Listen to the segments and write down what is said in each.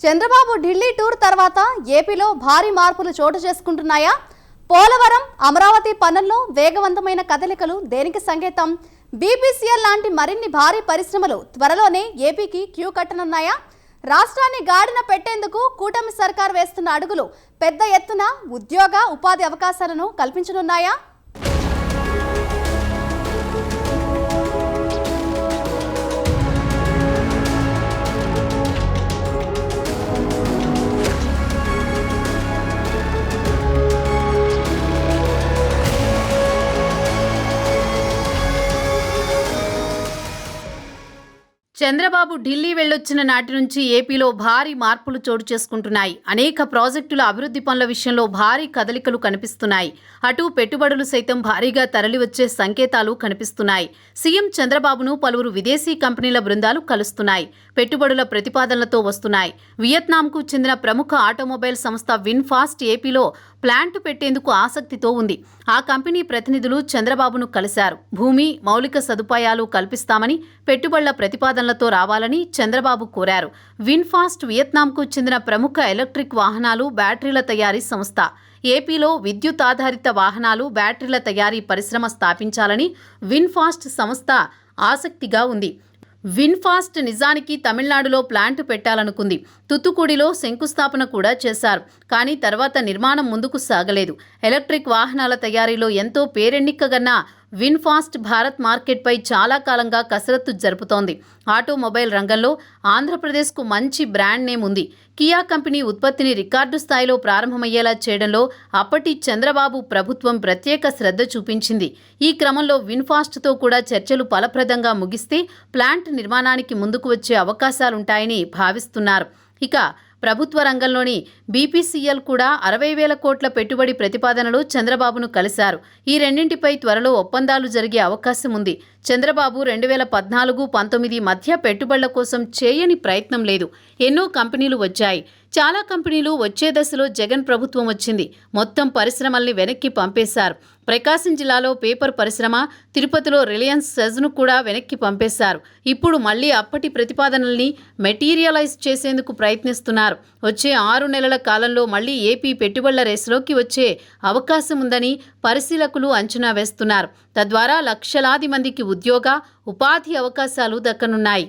Chandrababu Delhi tour తర్వాత ఏపీలో భారీ మార్పులు చోటు చేసుకుంటున్నాయా? పోలవరం, అమరావతి పనుల్లో వేగవంతమైన కదలికలు దేనికి సంకేతం? బీపీసీఎల్ లాంటి మరిన్ని భారీ పరిశ్రమలు త్వరలోనే ఏపీకి క్యూ కట్టనున్నాయా? రాష్ట్రాన్ని గాడిన పెట్టేందుకు కూటమి సర్కార్ వేస్తున్న అడుగులు పెద్ద ఎత్తున ఉద్యోగ ఉపాధి అవకాశాలను కల్పించనున్నాయా? చంద్రబాబు ఢిల్లీ వెళ్ళొచ్చిన నాటి నుంచి ఏపీలో భారీ మార్పులు చోటు చేసుకుంటున్నాయి. అనేక ప్రాజెక్టుల అభివృద్ధి పనుల విషయంలో భారీ కదలికలు కనిపిస్తున్నాయి. అటు పెట్టుబడులు సైతం భారీగా తరలివచ్చే సంకేతాలు కనిపిస్తున్నాయి. సీఎం చంద్రబాబును పలువురు విదేశీ కంపెనీల బృందాలు కలుస్తున్నాయి. పెట్టుబడుల ప్రతిపాదనలతో వస్తున్నాయి. వియత్నాంకు చెందిన ప్రముఖ ఆటోమొబైల్ సంస్థ విన్ఫాస్ట్ ఏపీలో ప్లాంట్ పెట్టేందుకు ఆసక్తితో ఉంది. ఆ కంపెనీ ప్రతినిధులు చంద్రబాబును కలిశారు. భూమి, మౌలిక సదుపాయాలు కల్పిస్తామని, పెట్టుబడుల ప్రతిపాదనలతో రావాలని చంద్రబాబు కోరారు. విన్ఫాస్ట్ వియత్నాంకు చెందిన ప్రముఖ ఎలక్ట్రిక్ వాహనాలు, బ్యాటరీల తయారీ సంస్థ. ఏపీలో విద్యుత్ ఆధారిత వాహనాలు, బ్యాటరీల తయారీ పరిశ్రమ స్థాపించాలని విన్ఫాస్ట్ సంస్థ ఆసక్తిగా ఉంది. విన్ఫాస్ట్ నిజానికి తమిళనాడులో ప్లాంట్ పెట్టాలనుకుంది. తుత్తుకుడిలో శంకుస్థాపన కూడా చేశారు. కానీ తర్వాత నిర్మాణం ముందుకు సాగలేదు. ఎలక్ట్రిక్ వాహనాల తయారీలో ఎంతో పేరెన్నికగన్న విన్ఫాస్ట్ భారత్ మార్కెట్పై చాలా కాలంగా కసరత్తు జరుపుతోంది. ఆటోమొబైల్ రంగంలో ఆంధ్రప్రదేశ్కు మంచి బ్రాండ్ నేమ్ ఉంది. కియా కంపెనీ ఉత్పత్తిని రికార్డు స్థాయిలో ప్రారంభమయ్యేలా చేయడంలో అప్పటి చంద్రబాబు ప్రభుత్వం ప్రత్యేక శ్రద్ధ చూపించింది. ఈ క్రమంలో విన్ఫాస్ట్తో కూడా చర్చలు ఫలప్రదంగా ముగిస్తే ప్లాంట్ నిర్మాణానికి ముందుకు వచ్చే అవకాశాలుంటాయని భావిస్తున్నారు. ఇక ప్రభుత్వ రంగంలోని బీపీసీఎల్ కూడా 60,000 కోట్ల పెట్టుబడి ప్రతిపాదనలు చంద్రబాబును కలిశారు. ఈ రెండింటిపై త్వరలో ఒప్పందాలు జరిగే అవకాశం ఉంది. చంద్రబాబు 2014-19 మధ్య పెట్టుబడుల కోసం చేయని ప్రయత్నం లేదు. ఎన్నో కంపెనీలు వచ్చాయి. చాలా కంపెనీలు వచ్చే దశలో జగన్ ప్రభుత్వం వచ్చింది. మొత్తం పరిశ్రమల్ని వెనక్కి పంపేశారు. ప్రకాశం జిల్లాలో పేపర్ పరిశ్రమ, తిరుపతిలో రిలయన్స్ సెజ్ను కూడా వెనక్కి పంపేశారు. ఇప్పుడు మళ్లీ అప్పటి ప్రతిపాదనల్ని మెటీరియలైజ్ చేసేందుకు ప్రయత్నిస్తున్నారు. వచ్చే 6 నెలల కాలంలో మళ్లీ ఏపీ పెట్టుబడుల రేసులోకి వచ్చే అవకాశం ఉందని పరిశీలకులు అంచనా వేస్తున్నారు. తద్వారా లక్షలాది మందికి ఉద్యోగ, ఉపాధి అవకాశాలు దక్కనున్నాయి.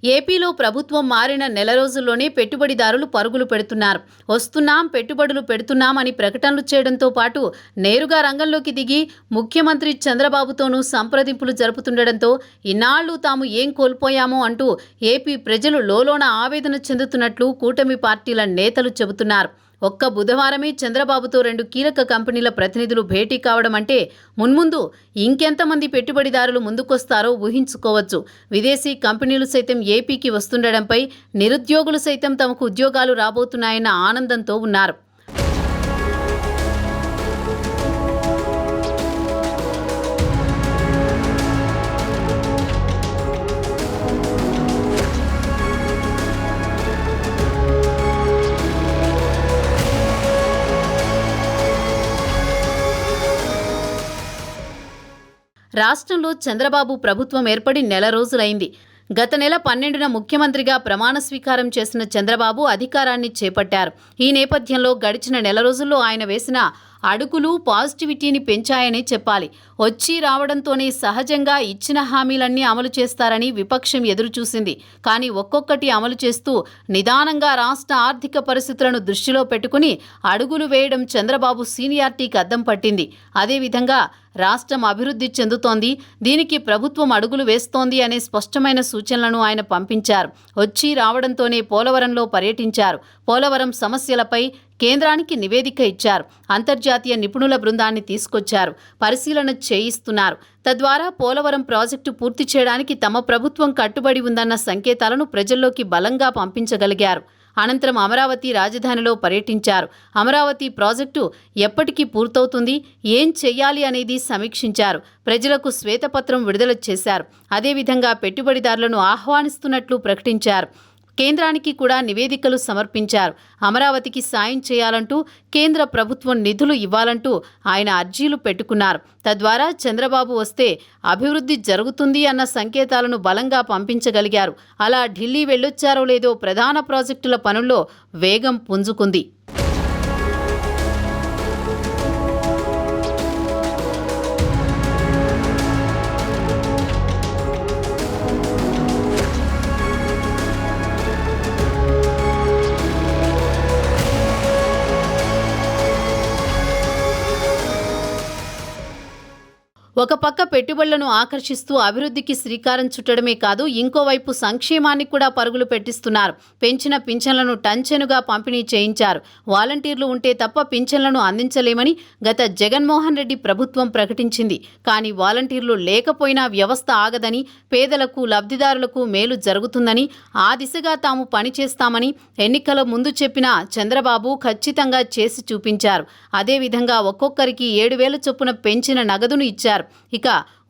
ఏపీలో ప్రభుత్వం మారిన నెల రోజుల్లోనే పెట్టుబడిదారులు పరుగులు పెడుతున్నారు. వస్తున్నాం, పెట్టుబడులు పెడుతున్నాం అని ప్రకటనలు చేయడంతో పాటు నేరుగా రంగంలోకి దిగి ముఖ్యమంత్రి చంద్రబాబుతోనూ సంప్రదింపులు జరుపుతుండటంతో ఇన్నాళ్లు తాము ఏం కోల్పోయామో అంటూ ఏపీ ప్రజలు లోలోన ఆవేదన చెందుతున్నట్లు కూటమి పార్టీల నేతలు చెబుతున్నారు. ఒక్క బుధవారమే చంద్రబాబుతో 2 కీలక కంపెనీల ప్రతినిధులు భేటీ కావడం అంటే మున్ముందు ఇంకెంతమంది పెట్టుబడిదారులు ముందుకొస్తారో ఊహించుకోవచ్చు. విదేశీ కంపెనీలు సైతం ఏపీకి వస్తుండడంపై నిరుద్యోగులు సైతం తమకు ఉద్యోగాలు రాబోతున్నాయన్న ఆనందంతో ఉన్నారు. రాష్ట్రంలో చంద్రబాబు ప్రభుత్వం ఏర్పడి నెల రోజులైంది. గత నెల 12న ముఖ్యమంత్రిగా ప్రమాణ స్వీకారం చేసిన చంద్రబాబు అధికారాన్ని చేపట్టారు. ఈ నేపథ్యంలో గడిచిన నెల రోజుల్లో ఆయన వేసిన అడుగులు పాజిటివిటీని పెంచాయని చెప్పాలి. వచ్చి రావడంతోనే సహజంగా ఇచ్చిన హామీలన్నీ అమలు చేస్తారని విపక్షం ఎదురుచూసింది. కానీ ఒక్కొక్కటి అమలు చేస్తూ నిదానంగా రాష్ట్ర ఆర్థిక పరిస్థితులను దృష్టిలో పెట్టుకుని అడుగులు వేయడం చంద్రబాబు సీనియారిటీకి అద్దం పట్టింది. అదేవిధంగా రాష్ట్రం అభివృద్ధి చెందుతోంది, దీనికి ప్రభుత్వం అడుగులు వేస్తోంది అనే స్పష్టమైన సూచనలను ఆయన పంపించారు. వచ్చి రావడంతోనే పోలవరంలో పర్యటించారు. పోలవరం సమస్యలపై కేంద్రానికి నివేదిక ఇచ్చారు. అంతర్జాతీయ నిపుణుల బృందాన్ని తీసుకొచ్చారు. పరిశీలన చేయిస్తున్నారు. తద్వారా పోలవరం ప్రాజెక్టు పూర్తి చేయడానికి తమ ప్రభుత్వం కట్టుబడి ఉందన్న సంకేతాలను ప్రజల్లోకి బలంగా పంపించగలిగారు. అనంతరం అమరావతి రాజధానిలో పర్యటించారు. అమరావతి ప్రాజెక్టు ఎప్పటికి పూర్తవుతుంది, ఏం చెయ్యాలి అనేది సమీక్షించారు. ప్రజలకు శ్వేతపత్రం విడుదల చేశారు. అదేవిధంగా పెట్టుబడిదారులను ఆహ్వానిస్తున్నట్లు ప్రకటించారు. కేంద్రానికి కూడా నివేదికలు సమర్పించారు. అమరావతికి సాయం చేయాలంటూ కేంద్ర ప్రభుత్వం నిధులు ఇవ్వాలంటూ ఆయన అర్జీలు పెట్టుకున్నారు. తద్వారా చంద్రబాబు వస్తే అభివృద్ధి జరుగుతుంది అన్న సంకేతాలను బలంగా పంపించగలిగారు. అలా ఢిల్లీ వెళ్ళొచ్చారో లేదో ప్రధాన ప్రాజెక్టుల పనుల్లో వేగం పుంజుకుంది. ఒక పక్క పెట్టుబడులను ఆకర్షిస్తూ అభివృద్ధికి శ్రీకారం చుట్టడమే కాదు, ఇంకోవైపు సంక్షేమానికి కూడా పరుగులు పెట్టిస్తున్నారు. పెంచిన పింఛన్లను టంచెనుగా పంపిణీ చేయించారు. వాలంటీర్లు ఉంటే తప్ప పింఛన్లను అందించలేమని గత జగన్మోహన్ రెడ్డి ప్రభుత్వం ప్రకటించింది. కానీ వాలంటీర్లు లేకపోయినా వ్యవస్థ ఆగదని, పేదలకు లబ్ధిదారులకు మేలు జరుగుతుందని, ఆ దిశగా తాము పనిచేస్తామని ఎన్నికల ముందు చెప్పిన చంద్రబాబు ఖచ్చితంగా చేసి చూపించారు. అదేవిధంగా ఒక్కొక్కరికి 7,000 చొప్పున పెంచిన నగదును ఇచ్చారు. ఇక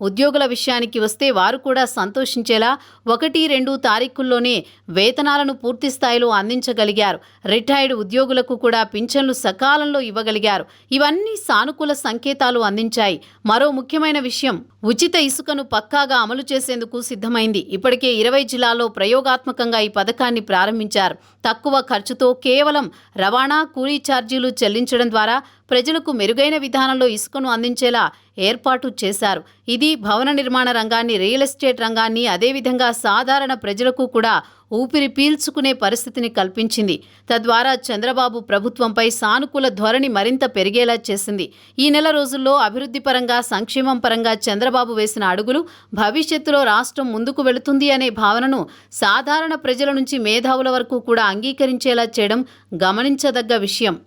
ఉద్యోగుల విషయానికి వస్తే వారు కూడా సంతోషించేలా 1-2 తారీఖుల్లోనే వేతనాలను పూర్తి స్థాయిలో అందించగలిగారు. రిటైర్డ్ ఉద్యోగులకు కూడా పింఛన్లు సకాలంలో ఇవ్వగలిగారు. ఇవన్నీ సానుకూల సంకేతాలు అందించాయి. మరో ముఖ్యమైన విషయం, ఉచిత ఇసుకను పక్కాగా అమలు చేసేందుకు సిద్ధమైంది. ఇప్పటికే 20 జిల్లాల్లో ప్రయోగాత్మకంగా ఈ పథకాన్ని ప్రారంభించారు. తక్కువ ఖర్చుతో కేవలం రవాణా, కూలీ ఛార్జీలు చెల్లించడం ద్వారా ప్రజలకు మెరుగైన విధానంలో ఇసుకను అందించేలా ఏర్పాటు చేశారు. ఇది భవన నిర్మాణ రంగాన్ని, రియల్ ఎస్టేట్ రంగాన్ని, అదేవిధంగా సాధారణ ప్రజలకు కూడా ఊపిరి పీల్చుకునే పరిస్థితిని కల్పించింది. తద్వారా చంద్రబాబు ప్రభుత్వంపై సానుకూల ధోరణి మరింత పెరిగేలా చేసింది. ఈ నెల రోజుల్లో అభివృద్ధి పరంగా, సంక్షేమం పరంగా చంద్రబాబు వేసిన అడుగులు భవిష్యత్తులో రాష్ట్రం ముందుకు వెళుతుంది అనే భావనను సాధారణ ప్రజల నుంచి మేధావుల వరకు కూడా అంగీకరించేలా చేయడం గమనించదగ్గ విషయం.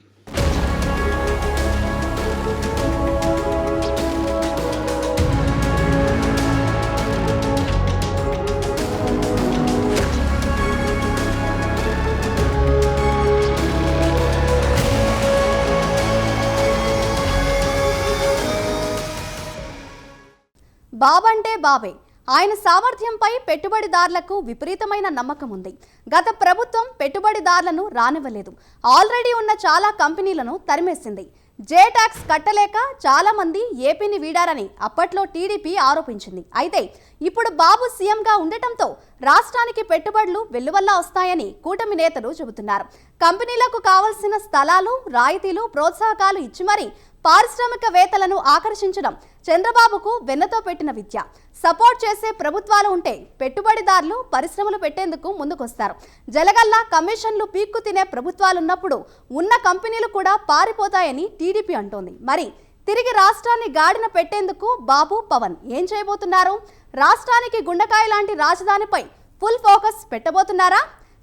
బాబంటే బాబే. ఆయన సామర్థ్యంపై పెట్టుబడిదారులకు విపరీతమైన నమ్మకం ఉంది. గత ప్రభుత్వం పెట్టుబడిదారులను రానివ్వలేదు. ఆల్రెడీ ఉన్న చాలా కంపెనీలను తరిమేసింది. జే ట్యాక్స్ కట్టలేక చాలా మంది ఏపీని వీడారని అప్పట్లో టీడీపీ ఆరోపించింది. అయితే ఇప్పుడు బాబు సీఎంగా ఉండటంతో రాష్ట్రానికి పెట్టుబడులు వెల్లువల్లా వస్తాయని కూటమి నేతలు చెబుతున్నారు. కంపెనీలకు కావాల్సిన స్థలాలు, రాయితీలు, ప్రోత్సాహకాలు ఇచ్చి మరీ పారిశ్రామికవేత్తలను ఆకర్షించడం చంద్రబాబుకు వెన్నతో పెట్టిన విద్య. సపోర్ట్ చేసే ప్రభుత్వాలు ఉంటే పెట్టుబడిదారులు పరిశ్రమలు పెట్టేందుకు ముందుకొస్తారు. జలగల్లా కమిషన్లు పీక్కు తినే ప్రభుత్వాలున్నప్పుడు ఉన్న కంపెనీలు కూడా పారిపోతాయని టీడీపీ అంటోంది. మరి తిరిగి రాష్ట్రాన్ని గాడిన పెట్టేందుకు బాబు, పవన్ ఏం చేయబోతున్నారు? రాష్ట్రానికి గుండెకాయ లాంటి రాజధానిపై ఫుల్ ఫోకస్ పెట్టబోతున్నారా?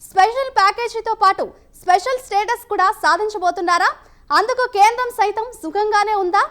స్పెషల్ ప్యాకేజీతో పాటు స్పెషల్ స్టేటస్ కూడా సాధించబోతున్నారా? అందుకు కేంద్రం సైతం సుఖంగానే ఉందా?